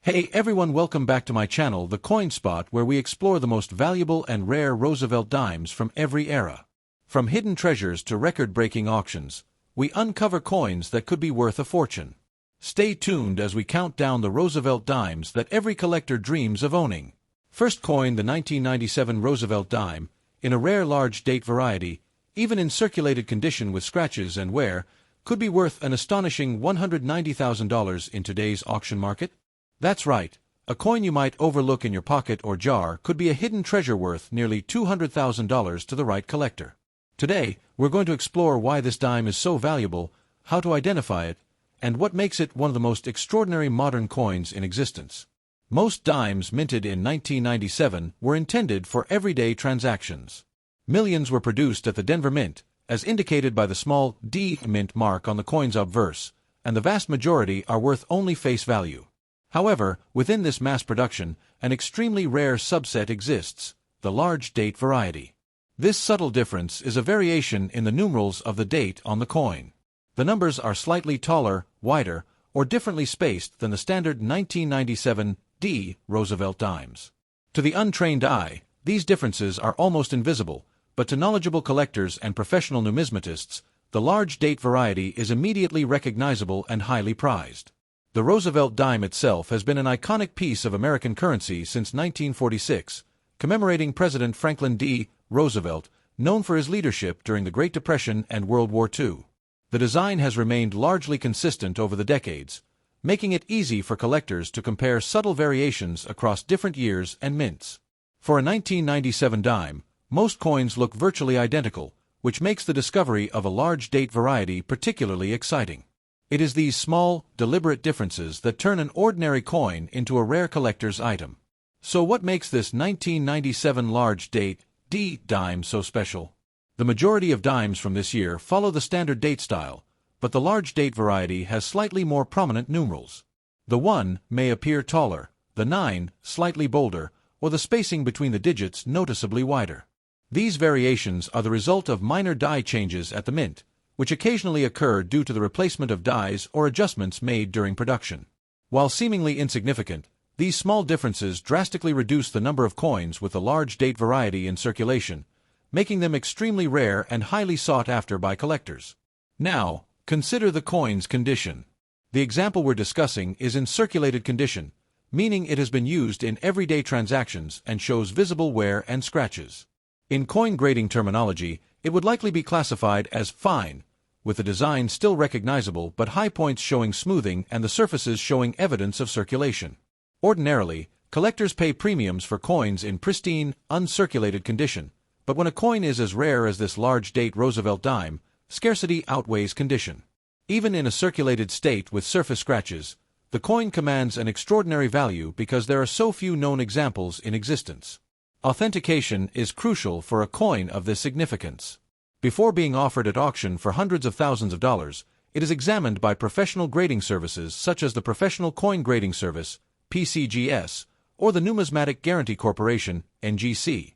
Hey everyone, welcome back to my channel, The Coin Spot, where we explore the most valuable and rare Roosevelt dimes from every era. From hidden treasures to record-breaking auctions, we uncover coins that could be worth a fortune. Stay tuned as we count down the Roosevelt dimes that every collector dreams of owning. First coin, the 1997 Roosevelt dime, in a rare large date variety, even in circulated condition with scratches and wear, could be worth an astonishing $190,000 in today's auction market. That's right, a coin you might overlook in your pocket or jar could be a hidden treasure worth nearly $200,000 to the right collector. Today, we're going to explore why this dime is so valuable, how to identify it, and what makes it one of the most extraordinary modern coins in existence. Most dimes minted in 1997 were intended for everyday transactions. Millions were produced at the Denver Mint, as indicated by the small D mint mark on the coin's obverse, and the vast majority are worth only face value. However, within this mass production, an extremely rare subset exists, the large date variety. This subtle difference is a variation in the numerals of the date on the coin. The numbers are slightly taller, wider, or differently spaced than the standard 1997 D Roosevelt dimes. To the untrained eye, these differences are almost invisible, but to knowledgeable collectors and professional numismatists, the large date variety is immediately recognizable and highly prized. The Roosevelt dime itself has been an iconic piece of American currency since 1946, commemorating President Franklin D. Roosevelt, known for his leadership during the Great Depression and World War II. The design has remained largely consistent over the decades, making it easy for collectors to compare subtle variations across different years and mints. For a 1997 dime, most coins look virtually identical, which makes the discovery of a large date variety particularly exciting. It is these small, deliberate differences that turn an ordinary coin into a rare collector's item. So what makes this 1997 large date D dime so special? The majority of dimes from this year follow the standard date style, but the large date variety has slightly more prominent numerals. The 1 may appear taller, the 9 slightly bolder, or the spacing between the digits noticeably wider. These variations are the result of minor die changes at the mint, which occasionally occur due to the replacement of dies or adjustments made during production. While seemingly insignificant, these small differences drastically reduce the number of coins with the large date variety in circulation, making them extremely rare and highly sought after by collectors. Now, consider the coin's condition. The example we're discussing is in circulated condition, meaning it has been used in everyday transactions and shows visible wear and scratches. In coin grading terminology, it would likely be classified as fine, with the design still recognizable but high points showing smoothing and the surfaces showing evidence of circulation. Ordinarily, collectors pay premiums for coins in pristine, uncirculated condition, but when a coin is as rare as this large date Roosevelt dime, scarcity outweighs condition. Even in a circulated state with surface scratches, the coin commands an extraordinary value because there are so few known examples in existence. Authentication is crucial for a coin of this significance. Before being offered at auction for hundreds of thousands of dollars, it is examined by professional grading services such as the Professional Coin Grading Service, PCGS, or the Numismatic Guarantee Corporation, NGC.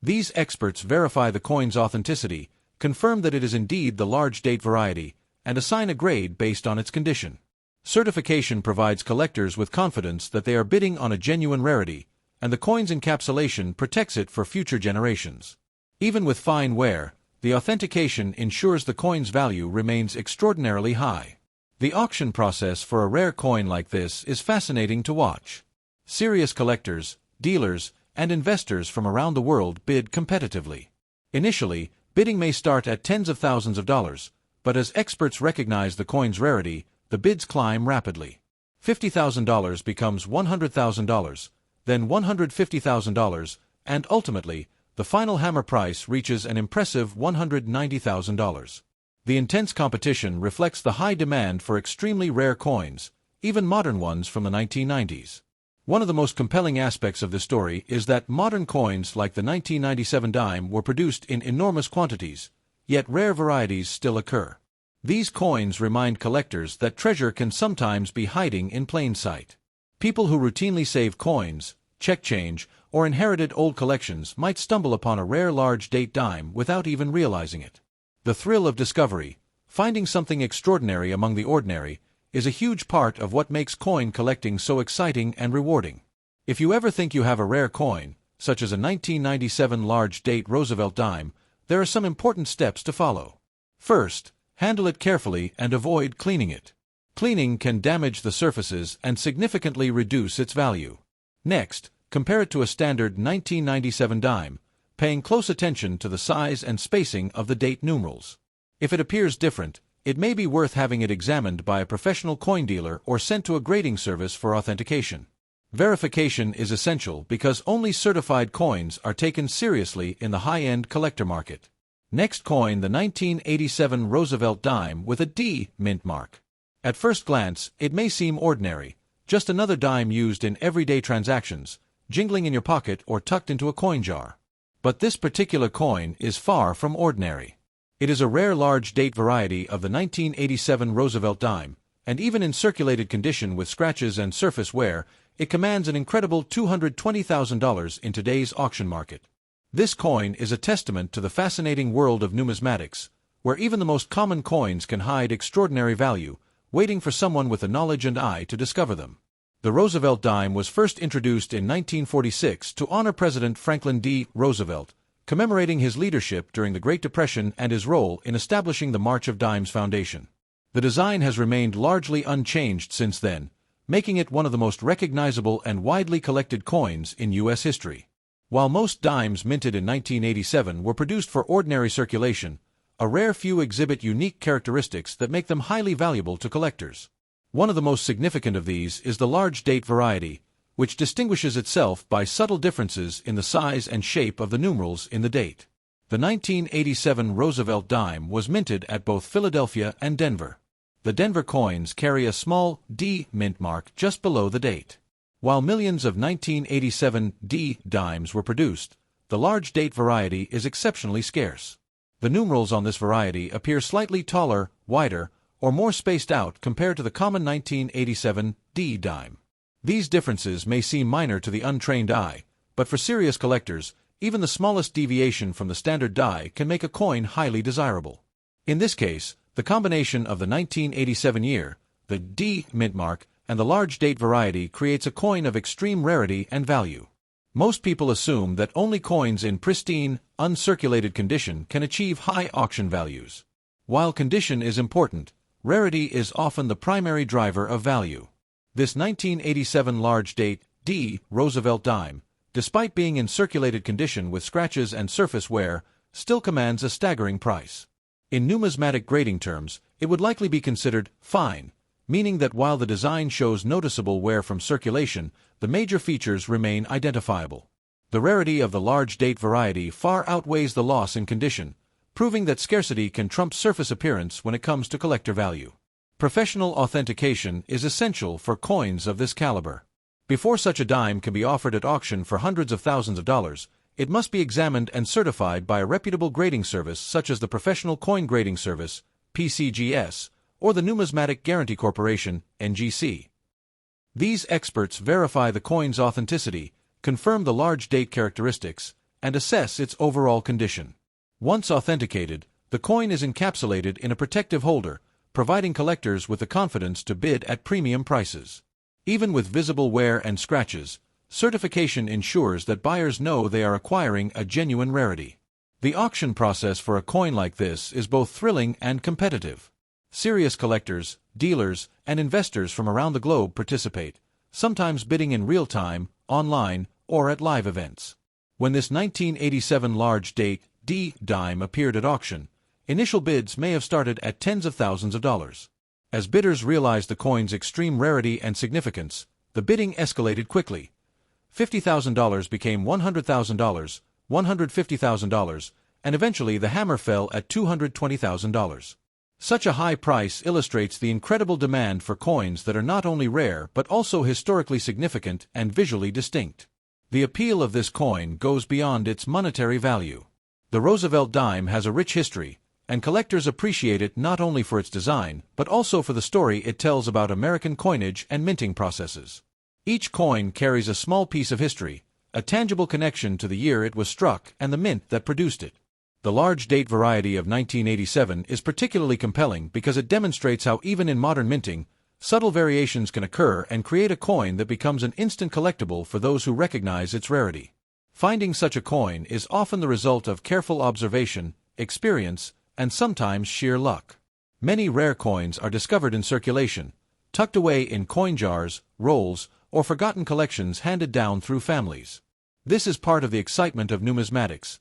These experts verify the coin's authenticity, confirm that it is indeed the large date variety, and assign a grade based on its condition. Certification provides collectors with confidence that they are bidding on a genuine rarity, and the coin's encapsulation protects it for future generations. Even with fine wear, the authentication ensures the coin's value remains extraordinarily high. The auction process for a rare coin like this is fascinating to watch. Serious collectors, dealers, and investors from around the world bid competitively. Initially, bidding may start at tens of thousands of dollars, but as experts recognize the coin's rarity, the bids climb rapidly. $50,000 becomes $100,000, then $150,000, and ultimately, the final hammer price reaches an impressive $190,000. The intense competition reflects the high demand for extremely rare coins, even modern ones from the 1990s. One of the most compelling aspects of this story is that modern coins like the 1997 dime were produced in enormous quantities, yet rare varieties still occur. These coins remind collectors that treasure can sometimes be hiding in plain sight. People who routinely save coins, check change, or inherited old collections might stumble upon a rare large date dime without even realizing it. The thrill of discovery, finding something extraordinary among the ordinary, is a huge part of what makes coin collecting so exciting and rewarding. If you ever think you have a rare coin, such as a 1997 large-date Roosevelt dime, there are some important steps to follow. First, handle it carefully and avoid cleaning it. Cleaning can damage the surfaces and significantly reduce its value. Next, compare it to a standard 1997 dime, paying close attention to the size and spacing of the date numerals. If it appears different, it may be worth having it examined by a professional coin dealer or sent to a grading service for authentication. Verification is essential because only certified coins are taken seriously in the high-end collector market. Next, coin the 1987 Roosevelt dime with a D mint mark. At first glance, it may seem ordinary, just another dime used in everyday transactions, jingling in your pocket or tucked into a coin jar. But this particular coin is far from ordinary. It is a rare large-date variety of the 1987 Roosevelt dime, and even in circulated condition with scratches and surface wear, it commands an incredible $220,000 in today's auction market. This coin is a testament to the fascinating world of numismatics, where even the most common coins can hide extraordinary value, waiting for someone with the knowledge and eye to discover them. The Roosevelt dime was first introduced in 1946 to honor President Franklin D. Roosevelt, commemorating his leadership during the Great Depression and his role in establishing the March of Dimes Foundation. The design has remained largely unchanged since then, making it one of the most recognizable and widely collected coins in U.S. history. While most dimes minted in 1987 were produced for ordinary circulation, a rare few exhibit unique characteristics that make them highly valuable to collectors. One of the most significant of these is the large-date variety, which distinguishes itself by subtle differences in the size and shape of the numerals in the date. The 1987 Roosevelt dime was minted at both Philadelphia and Denver. The Denver coins carry a small D mint mark just below the date. While millions of 1987 D dimes were produced, the large-date variety is exceptionally scarce. The numerals on this variety appear slightly taller, wider, or more spaced out compared to the common 1987 D dime. These differences may seem minor to the untrained eye, but for serious collectors, even the smallest deviation from the standard die can make a coin highly desirable. In this case, the combination of the 1987 year, the D mint mark, and the large-date variety creates a coin of extreme rarity and value. Most people assume that only coins in pristine, uncirculated condition can achieve high auction values. While condition is important, rarity is often the primary driver of value. This 1987 large-date D Roosevelt dime, despite being in circulated condition with scratches and surface wear, still commands a staggering price. In numismatic grading terms, it would likely be considered fine, meaning that while the design shows noticeable wear from circulation, the major features remain identifiable. The rarity of the large-date variety far outweighs the loss in condition, proving that scarcity can trump surface appearance when it comes to collector value. Professional authentication is essential for coins of this caliber. Before such a dime can be offered at auction for hundreds of thousands of dollars, it must be examined and certified by a reputable grading service such as the Professional Coin Grading Service, PCGS, or the Numismatic Guarantee Corporation, NGC. These experts verify the coin's authenticity, confirm the large date characteristics, and assess its overall condition. Once authenticated, the coin is encapsulated in a protective holder, providing collectors with the confidence to bid at premium prices. Even with visible wear and scratches, certification ensures that buyers know they are acquiring a genuine rarity. The auction process for a coin like this is both thrilling and competitive. Serious collectors, dealers, and investors from around the globe participate, sometimes bidding in real time, online, or at live events. When this 1987 large-date D dime appeared at auction, initial bids may have started at tens of thousands of dollars. As bidders realized the coin's extreme rarity and significance, the bidding escalated quickly. $50,000 became $100,000, $150,000, and eventually the hammer fell at $220,000. Such a high price illustrates the incredible demand for coins that are not only rare but also historically significant and visually distinct. The appeal of this coin goes beyond its monetary value. The Roosevelt dime has a rich history, and collectors appreciate it not only for its design but also for the story it tells about American coinage and minting processes. Each coin carries a small piece of history, a tangible connection to the year it was struck and the mint that produced it. The large-date variety of 1987 is particularly compelling because it demonstrates how even in modern minting, subtle variations can occur and create a coin that becomes an instant collectible for those who recognize its rarity. Finding such a coin is often the result of careful observation, experience, and sometimes sheer luck. Many rare coins are discovered in circulation, tucked away in coin jars, rolls, or forgotten collections handed down through families. This is part of the excitement of numismatics.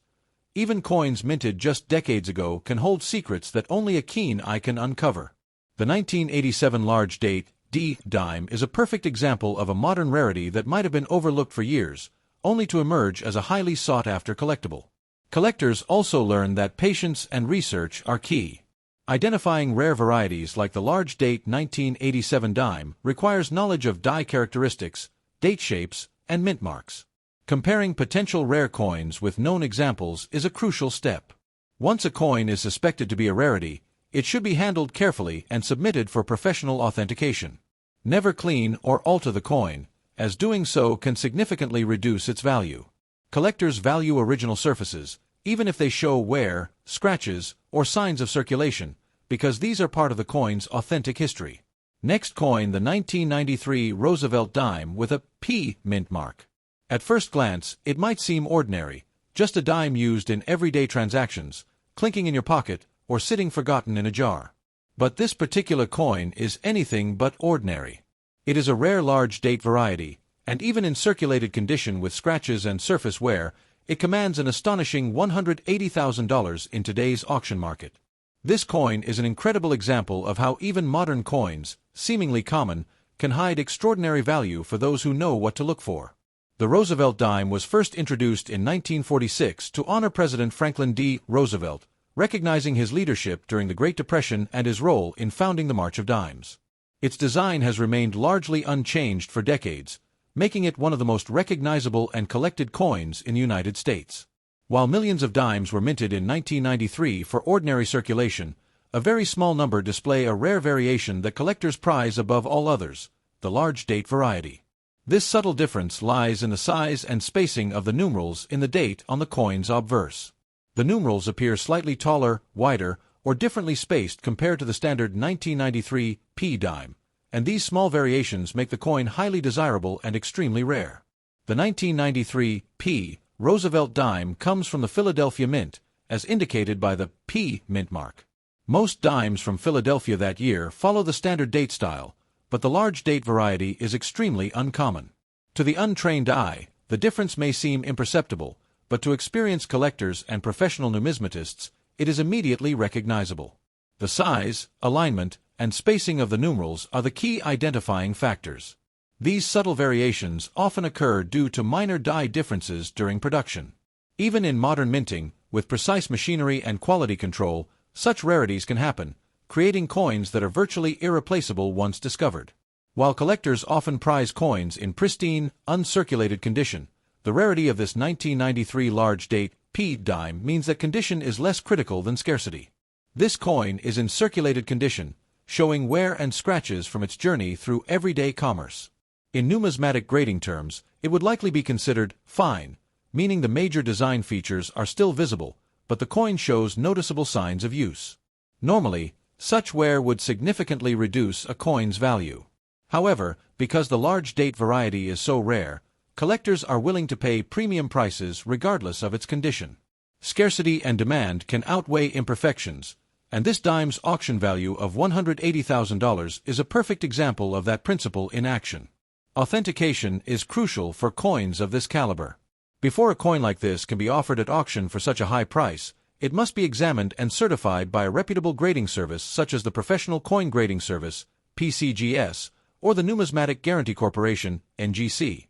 Even coins minted just decades ago can hold secrets that only a keen eye can uncover. The 1987 large date D dime is a perfect example of a modern rarity that might have been overlooked for years, only to emerge as a highly sought-after collectible. Collectors also learn that patience and research are key. Identifying rare varieties like the large date 1987 dime requires knowledge of die characteristics, date shapes, and mint marks. Comparing potential rare coins with known examples is a crucial step. Once a coin is suspected to be a rarity, it should be handled carefully and submitted for professional authentication. Never clean or alter the coin, as doing so can significantly reduce its value. Collectors value original surfaces, even if they show wear, scratches, or signs of circulation, because these are part of the coin's authentic history. Next coin, the 1993 Roosevelt dime with a P mint mark. At first glance, it might seem ordinary, just a dime used in everyday transactions, clinking in your pocket, or sitting forgotten in a jar. But this particular coin is anything but ordinary. It is a rare large date variety, and even in circulated condition with scratches and surface wear, it commands an astonishing $180,000 in today's auction market. This coin is an incredible example of how even modern coins, seemingly common, can hide extraordinary value for those who know what to look for. The Roosevelt dime was first introduced in 1946 to honor President Franklin D. Roosevelt, recognizing his leadership during the Great Depression and his role in founding the March of Dimes. Its design has remained largely unchanged for decades, making it one of the most recognizable and collected coins in the United States. While millions of dimes were minted in 1993 for ordinary circulation, a very small number display a rare variation that collectors prize above all others, the large date variety. This subtle difference lies in the size and spacing of the numerals in the date on the coin's obverse. The numerals appear slightly taller, wider, or differently spaced compared to the standard 1993 P dime, and these small variations make the coin highly desirable and extremely rare. The 1993 P Roosevelt dime comes from the Philadelphia Mint, as indicated by the P mint mark. Most dimes from Philadelphia that year follow the standard date style, but the large date variety is extremely uncommon. To the untrained eye, the difference may seem imperceptible, but to experienced collectors and professional numismatists, it is immediately recognizable. The size, alignment, and spacing of the numerals are the key identifying factors. These subtle variations often occur due to minor die differences during production. Even in modern minting, with precise machinery and quality control, such rarities can happen, creating coins that are virtually irreplaceable once discovered. While collectors often prize coins in pristine, uncirculated condition, the rarity of this 1993 large date P dime means that condition is less critical than scarcity. This coin is in circulated condition, showing wear and scratches from its journey through everyday commerce. In numismatic grading terms, it would likely be considered fine, meaning the major design features are still visible, but the coin shows noticeable signs of use. Normally, such wear would significantly reduce a coin's value. However, because the large date variety is so rare, collectors are willing to pay premium prices regardless of its condition. Scarcity and demand can outweigh imperfections, and this dime's auction value of $180,000 is a perfect example of that principle in action. Authentication is crucial for coins of this caliber. Before a coin like this can be offered at auction for such a high price, it must be examined and certified by a reputable grading service such as the Professional Coin Grading Service, PCGS, or the Numismatic Guarantee Corporation, NGC.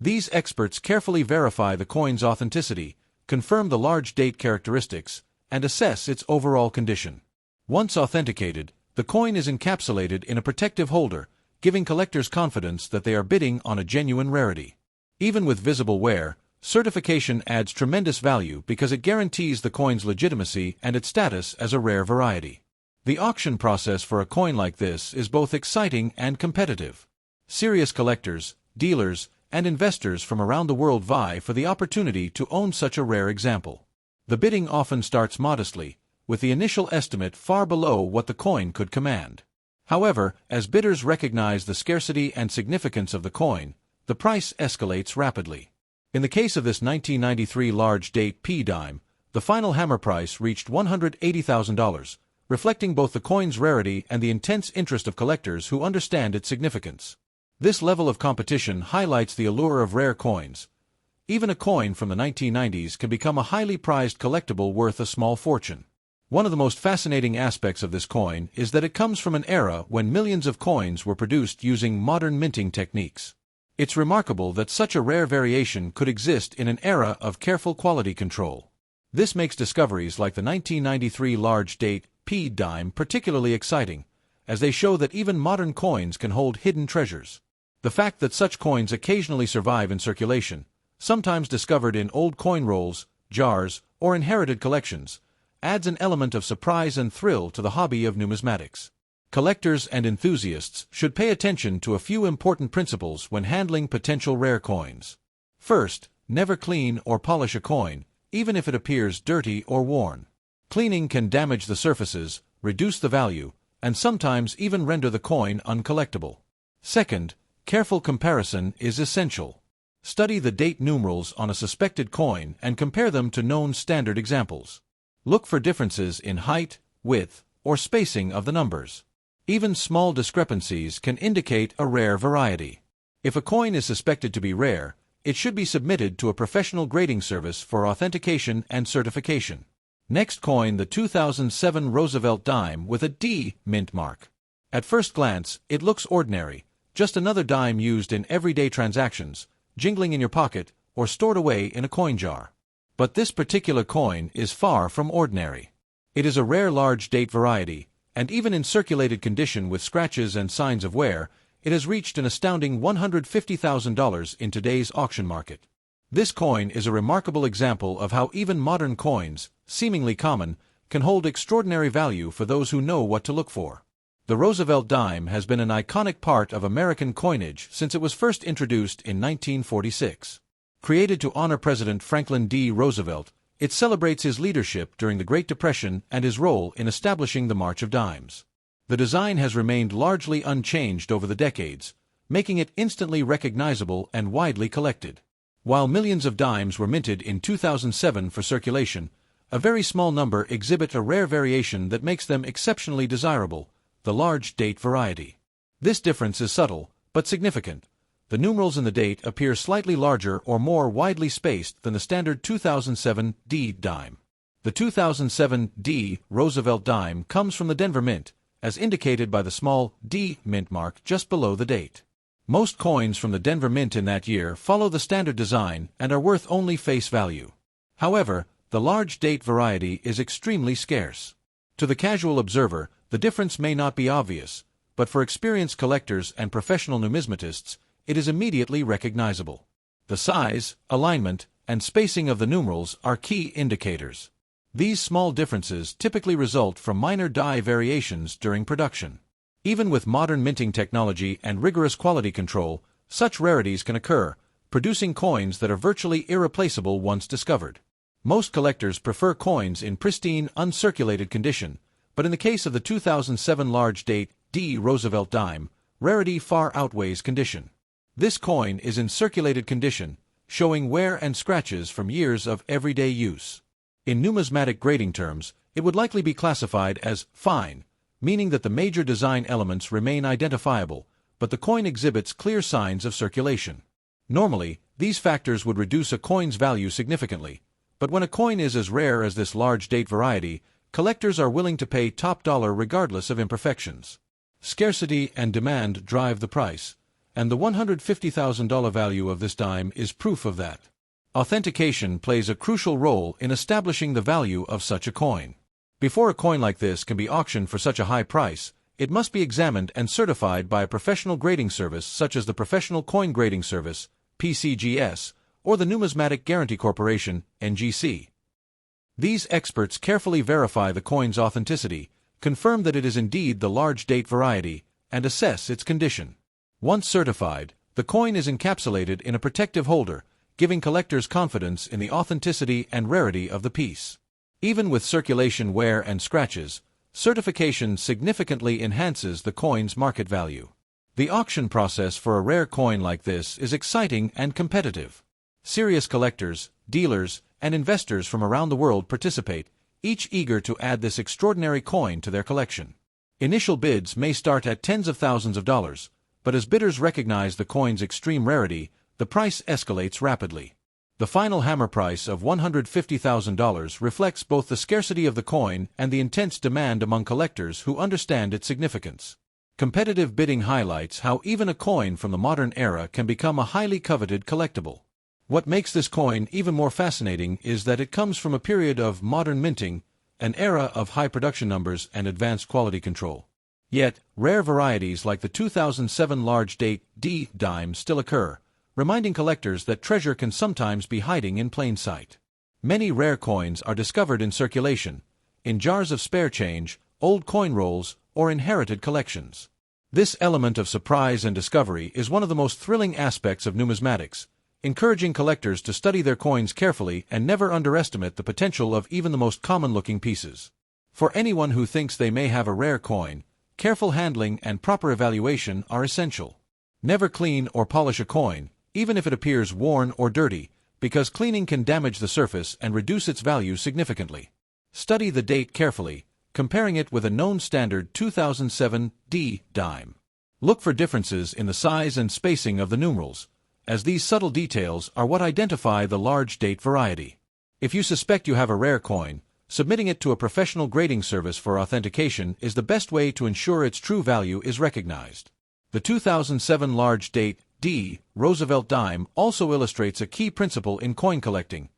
These experts carefully verify the coin's authenticity, confirm the large date characteristics, and assess its overall condition. Once authenticated, the coin is encapsulated in a protective holder, giving collectors confidence that they are bidding on a genuine rarity. Even with visible wear, certification adds tremendous value because it guarantees the coin's legitimacy and its status as a rare variety. The auction process for a coin like this is both exciting and competitive. Serious collectors, dealers, and investors from around the world vie for the opportunity to own such a rare example. The bidding often starts modestly, with the initial estimate far below what the coin could command. However, as bidders recognize the scarcity and significance of the coin, the price escalates rapidly. In the case of this 1993 large date P dime, the final hammer price reached $180,000, reflecting both the coin's rarity and the intense interest of collectors who understand its significance. This level of competition highlights the allure of rare coins. Even a coin from the 1990s can become a highly prized collectible worth a small fortune. One of the most fascinating aspects of this coin is that it comes from an era when millions of coins were produced using modern minting techniques. It's remarkable that such a rare variation could exist in an era of careful quality control. This makes discoveries like the 1993 large date P dime particularly exciting, as they show that even modern coins can hold hidden treasures. The fact that such coins occasionally survive in circulation, sometimes discovered in old coin rolls, jars, or inherited collections, adds an element of surprise and thrill to the hobby of numismatics. Collectors and enthusiasts should pay attention to a few important principles when handling potential rare coins. First, never clean or polish a coin, even if it appears dirty or worn. Cleaning can damage the surfaces, reduce the value, and sometimes even render the coin uncollectible. Second, careful comparison is essential. Study the date numerals on a suspected coin and compare them to known standard examples. Look for differences in height, width, or spacing of the numbers. Even small discrepancies can indicate a rare variety. If a coin is suspected to be rare, it should be submitted to a professional grading service for authentication and certification. Next, coin the 2007 Roosevelt dime with a D mint mark. At first glance, it looks ordinary, just another dime used in everyday transactions, jingling in your pocket, or stored away in a coin jar. But this particular coin is far from ordinary. It is a rare large date variety, and even in circulated condition with scratches and signs of wear, it has reached an astounding $150,000 in today's auction market. This coin is a remarkable example of how even modern coins, seemingly common, can hold extraordinary value for those who know what to look for. The Roosevelt dime has been an iconic part of American coinage since it was first introduced in 1946. Created to honor President Franklin D. Roosevelt, it celebrates his leadership during the Great Depression and his role in establishing the March of Dimes. The design has remained largely unchanged over the decades, making it instantly recognizable and widely collected. While millions of dimes were minted in 2007 for circulation, a very small number exhibit a rare variation that makes them exceptionally desirable, the large date variety. This difference is subtle, but significant. The numerals in the date appear slightly larger or more widely spaced than the standard 2007 D dime. The 2007 D Roosevelt dime comes from the Denver Mint, as indicated by the small D mint mark just below the date. Most coins from the Denver Mint in that year follow the standard design and are worth only face value. However, the large date variety is extremely scarce. To the casual observer, the difference may not be obvious, but for experienced collectors and professional numismatists, it is immediately recognizable. The size, alignment, and spacing of the numerals are key indicators. These small differences typically result from minor die variations during production. Even with modern minting technology and rigorous quality control, such rarities can occur, producing coins that are virtually irreplaceable once discovered. Most collectors prefer coins in pristine, uncirculated condition, but in the case of the 2007 large date D Roosevelt dime, rarity far outweighs condition. This coin is in circulated condition, showing wear and scratches from years of everyday use. In numismatic grading terms, it would likely be classified as fine, meaning that the major design elements remain identifiable, but the coin exhibits clear signs of circulation. Normally, these factors would reduce a coin's value significantly, but when a coin is as rare as this large date variety, collectors are willing to pay top dollar regardless of imperfections. Scarcity and demand drive the price, and the $150,000 value of this dime is proof of that. Authentication plays a crucial role in establishing the value of such a coin. Before a coin like this can be auctioned for such a high price, it must be examined and certified by a professional grading service such as the Professional Coin Grading Service, PCGS, or the Numismatic Guarantee Corporation, NGC. These experts carefully verify the coin's authenticity, confirm that it is indeed the large date variety, and assess its condition. Once certified, the coin is encapsulated in a protective holder, giving collectors confidence in the authenticity and rarity of the piece. Even with circulation wear and scratches, Certification significantly enhances the coin's market value. The auction process for a rare coin like this is exciting and competitive. Serious collectors, dealers, and investors from around the world participate, each eager to add this extraordinary coin to their collection. Initial bids may start at tens of thousands of dollars, but as bidders recognize the coin's extreme rarity, the price escalates rapidly. The final hammer price of $150,000 reflects both the scarcity of the coin and the intense demand among collectors who understand its significance. Competitive bidding highlights how even a coin from the modern era can become a highly coveted collectible. What makes this coin even more fascinating is that it comes from a period of modern minting, an era of high production numbers and advanced quality control. Yet, rare varieties like the 2007 large date D dime still occur, reminding collectors that treasure can sometimes be hiding in plain sight. Many rare coins are discovered in circulation, in jars of spare change, old coin rolls, or inherited collections. This element of surprise and discovery is one of the most thrilling aspects of numismatics, encouraging collectors to study their coins carefully and never underestimate the potential of even the most common-looking pieces. For anyone who thinks they may have a rare coin, careful handling and proper evaluation are essential. Never clean or polish a coin, even if it appears worn or dirty, because cleaning can damage the surface and reduce its value significantly. Study the date carefully, comparing it with a known standard 2007 D dime. Look for differences in the size and spacing of the numerals, as these subtle details are what identify the large date variety. If you suspect you have a rare coin, submitting it to a professional grading service for authentication is the best way to ensure its true value is recognized. The 2007 large date D Roosevelt dime also illustrates a key principle in coin collecting.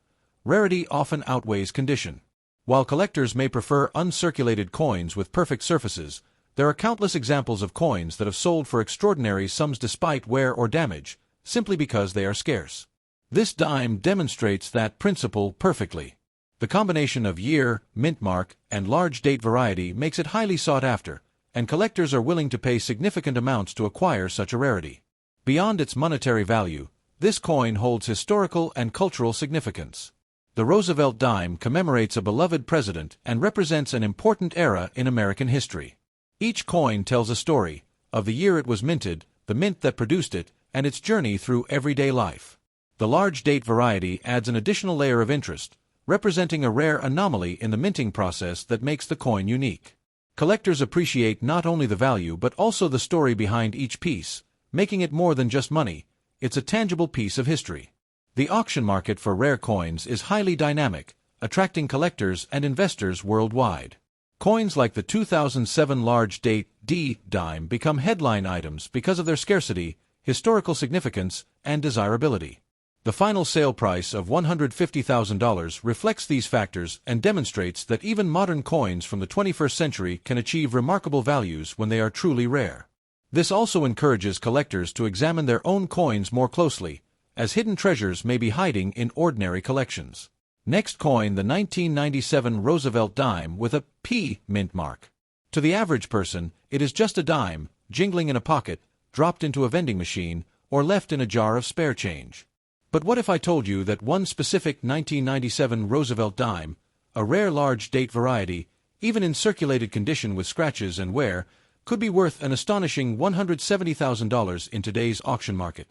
Rarity often outweighs condition. While collectors may prefer uncirculated coins with perfect surfaces, there are countless examples of coins that have sold for extraordinary sums despite wear or damage, simply because they are scarce. This dime demonstrates that principle perfectly. The combination of year, mint mark, and large date variety makes it highly sought after, and collectors are willing to pay significant amounts to acquire such a rarity. Beyond its monetary value, this coin holds historical and cultural significance. The Roosevelt dime commemorates a beloved president and represents an important era in American history. Each coin tells a story, of the year it was minted, the mint that produced it, and its journey through everyday life. The large date variety adds an additional layer of interest, representing a rare anomaly in the minting process that makes the coin unique. Collectors appreciate not only the value but also the story behind each piece, making it more than just money, it's a tangible piece of history. The auction market for rare coins is highly dynamic, attracting collectors and investors worldwide. Coins like the 2007 large date D dime become headline items because of their scarcity, historical significance, and desirability. The final sale price of $150,000 reflects these factors and demonstrates that even modern coins from the 21st century can achieve remarkable values when they are truly rare. This also encourages collectors to examine their own coins more closely, as hidden treasures may be hiding in ordinary collections. Next coin, the 1997 Roosevelt dime with a P mint mark. To the average person, it is just a dime, jingling in a pocket, dropped into a vending machine, or left in a jar of spare change. But what if I told you that one specific 1997 Roosevelt dime, a rare large date variety, even in circulated condition with scratches and wear, could be worth an astonishing $170,000 in today's auction market?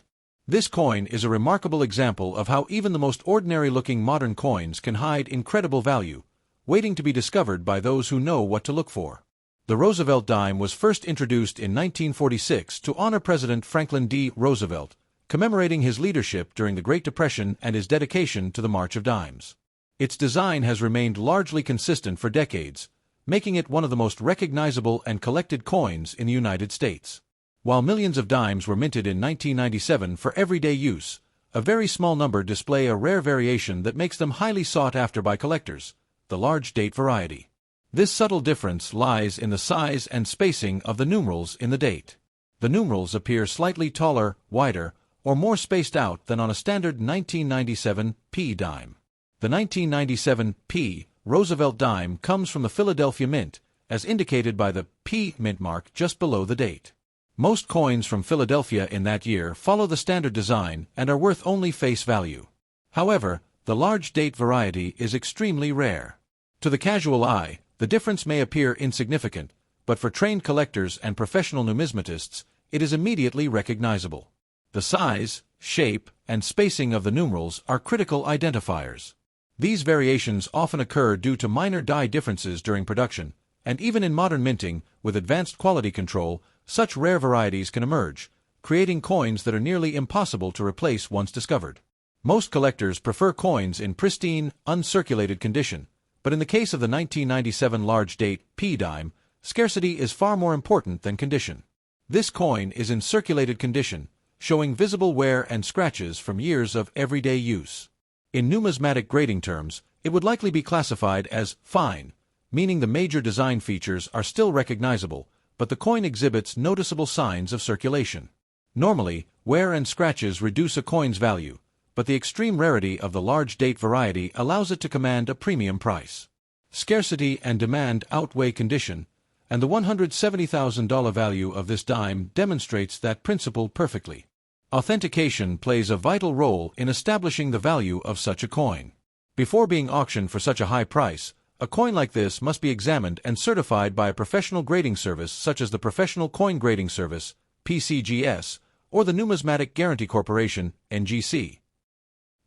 This coin is a remarkable example of how even the most ordinary-looking modern coins can hide incredible value, waiting to be discovered by those who know what to look for. The Roosevelt dime was first introduced in 1946 to honor President Franklin D. Roosevelt, commemorating his leadership during the Great Depression and his dedication to the March of Dimes. Its design has remained largely consistent for decades, making it one of the most recognizable and collected coins in the United States. While millions of dimes were minted in 1997 for everyday use, a very small number display a rare variation that makes them highly sought after by collectors, the large date variety. This subtle difference lies in the size and spacing of the numerals in the date. The numerals appear slightly taller, wider, or more spaced out than on a standard 1997 P dime. The 1997 P Roosevelt dime comes from the Philadelphia Mint, as indicated by the P mint mark just below the date. Most coins from Philadelphia in that year follow the standard design and are worth only face value. However, the large date variety is extremely rare. To the casual eye, the difference may appear insignificant, but for trained collectors and professional numismatists, it is immediately recognizable. The size, shape, and spacing of the numerals are critical identifiers. These variations often occur due to minor die differences during production, and even in modern minting, with advanced quality control, such rare varieties can emerge, creating coins that are nearly impossible to replace once discovered. Most collectors prefer coins in pristine, uncirculated condition, but in the case of the 1997 large-date P dime, scarcity is far more important than condition. This coin is in circulated condition, showing visible wear and scratches from years of everyday use. In numismatic grading terms, it would likely be classified as fine, meaning the major design features are still recognizable, but the coin exhibits noticeable signs of circulation. Normally, wear and scratches reduce a coin's value, but the extreme rarity of the large-date variety allows it to command a premium price. Scarcity and demand outweigh condition, and the $170,000 value of this dime demonstrates that principle perfectly. Authentication plays a vital role in establishing the value of such a coin. Before being auctioned for such a high price, a coin like this must be examined and certified by a professional grading service such as the Professional Coin Grading Service, PCGS, or the Numismatic Guarantee Corporation, NGC.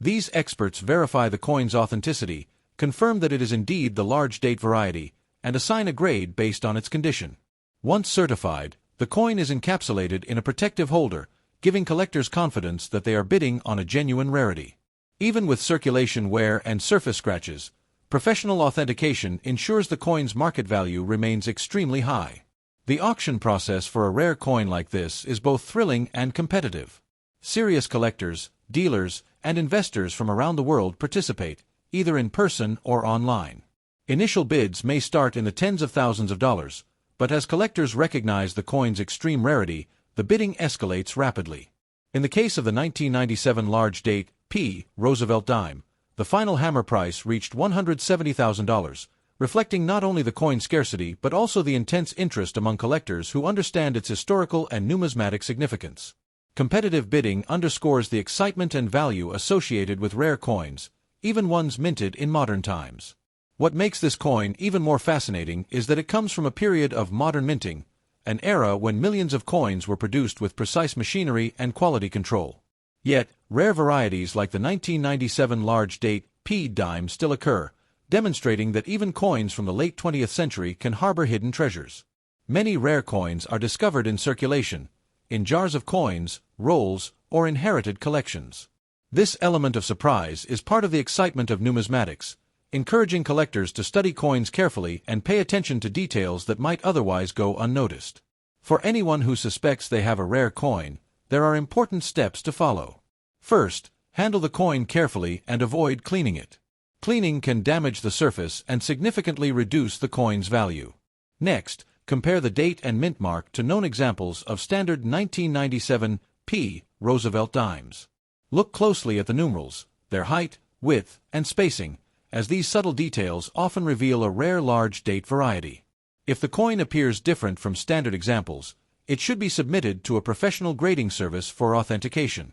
These experts verify the coin's authenticity, confirm that it is indeed the large-date variety, and assign a grade based on its condition. Once certified, the coin is encapsulated in a protective holder, giving collectors confidence that they are bidding on a genuine rarity. Even with circulation wear and surface scratches, professional authentication ensures the coin's market value remains extremely high. The auction process for a rare coin like this is both thrilling and competitive. Serious collectors, dealers, and investors from around the world participate, either in person or online. Initial bids may start in the tens of thousands of dollars, but as collectors recognize the coin's extreme rarity, the bidding escalates rapidly. In the case of the 1997 large-date P. Roosevelt dime, the final hammer price reached $170,000, reflecting not only the coin's scarcity but also the intense interest among collectors who understand its historical and numismatic significance. Competitive bidding underscores the excitement and value associated with rare coins, even ones minted in modern times. What makes this coin even more fascinating is that it comes from a period of modern minting, an era when millions of coins were produced with precise machinery and quality control. Yet, rare varieties like the 1997 large-date P dime still occur, demonstrating that even coins from the late 20th century can harbor hidden treasures. Many rare coins are discovered in circulation, in jars of coins, rolls, or inherited collections. This element of surprise is part of the excitement of numismatics, encouraging collectors to study coins carefully and pay attention to details that might otherwise go unnoticed. For anyone who suspects they have a rare coin, there are important steps to follow. First, handle the coin carefully and avoid cleaning it. Cleaning can damage the surface and significantly reduce the coin's value. Next, compare the date and mint mark to known examples of standard 1997 P. Roosevelt dimes. Look closely at the numerals, their height, width, and spacing, as these subtle details often reveal a rare large-date variety. If the coin appears different from standard examples, it should be submitted to a professional grading service for authentication.